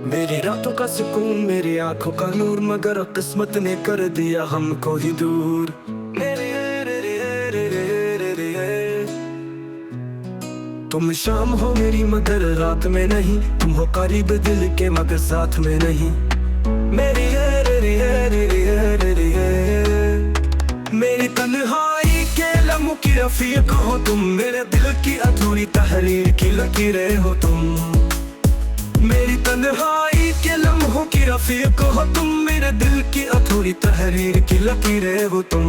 मेरी रातों का सुकून, मेरी आंखों का नूर, मगर किस्मत ने कर दिया हमको ही दूर। तुम शाम हो मेरी मगर रात में नहीं, तुम हो करीब दिल के मगर साथ में नहीं। मेरी तन्हाई के लम्हों की रफीक हो तुम, मेरे दिल की अधूरी तहरीर की लकीरें हो तुम। मेरी तन्हाई के लम्हों की रफीक हो तुम, मेरे दिल की अधूरी तहरीर की लकीरें हो तुम।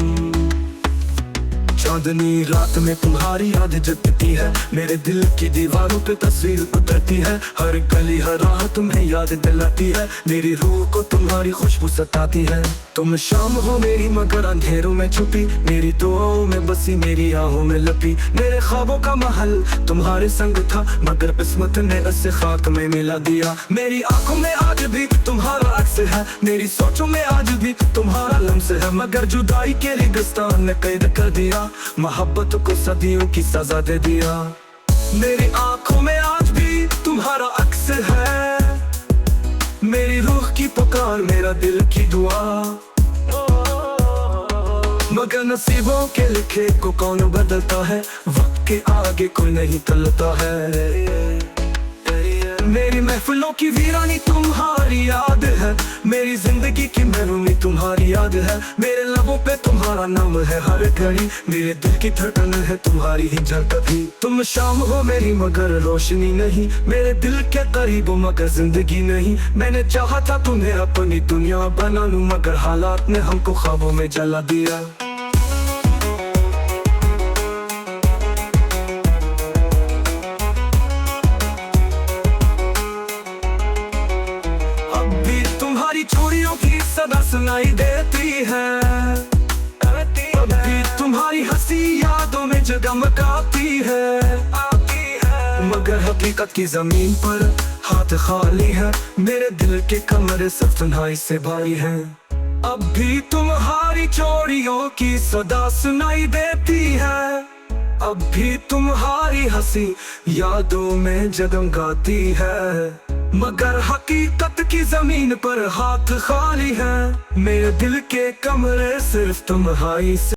चांदनी रात में तुम्हारी याद जगती है, मेरे दिल की दीवारों पे तस्वीर उतरती है। हर गली हर राह तुम्हें याद दिलाती है, मेरी रूह को तुम्हारी खुशबू सताती है। तुम शाम हो मेरी मगर अंधेरों में छुपी, मेरी दुआओं में बसी, मेरी आहों में लपी। मेरे ख्वाबों का महल तुम्हारे संग था, मगर किस्मत ने उसे खाक में मिला दिया। मेरी आंखों में आज भी तुम्हारा अक्स है, मेरी सोचों में आज भी तुम्हारा लम्स है, मगर जुदाई के रेगिस्तान ने कैद कर दिया, मोहब्बत को सदियों की सजा दे दिया। मेरी आंखों में आज भी तुम्हारा अक्स है, मेरी रूह की पुकार, मेरा दिल की दुआ। मगर नसीबों के लिखे को कौन बदलता है, वक्त के आगे कोई नहीं टलता है। मेरी महफिलों की वीरानी तुम्हारी याद है, मेरी जिंदगी की महरूमी तुम्हारी याद है। मेरे लबों पे तुम्हारा नाम है हर घड़ी, मेरे दिल की धड़कन है तुम्हारी ही झलकती। तुम शाम हो मेरी मगर रोशनी नहीं, मेरे दिल के करीब हो मगर जिंदगी नहीं। मैंने चाहा था तुम्हें अपनी दुनिया बना लूं, मगर हालात ने हमको ख्वाबों में जला दिया। चोरियों की सदा सुनाई देती है, अभी तुम्हारी हंसी यादों में जगमगाती है। मगर हकीकत की जमीन पर हाथ खाली है, मेरे दिल के कमरे सब तन्हाई से भारी हैं। अब भी तुम्हारी चोरियों की सदा सुनाई देती है, अब भी तुम्हारी हंसी यादों में जगमगाती है। मगर हकीकत की जमीन पर हाथ खाली है, मेरे दिल के कमरे सिर्फ तुम्हारी से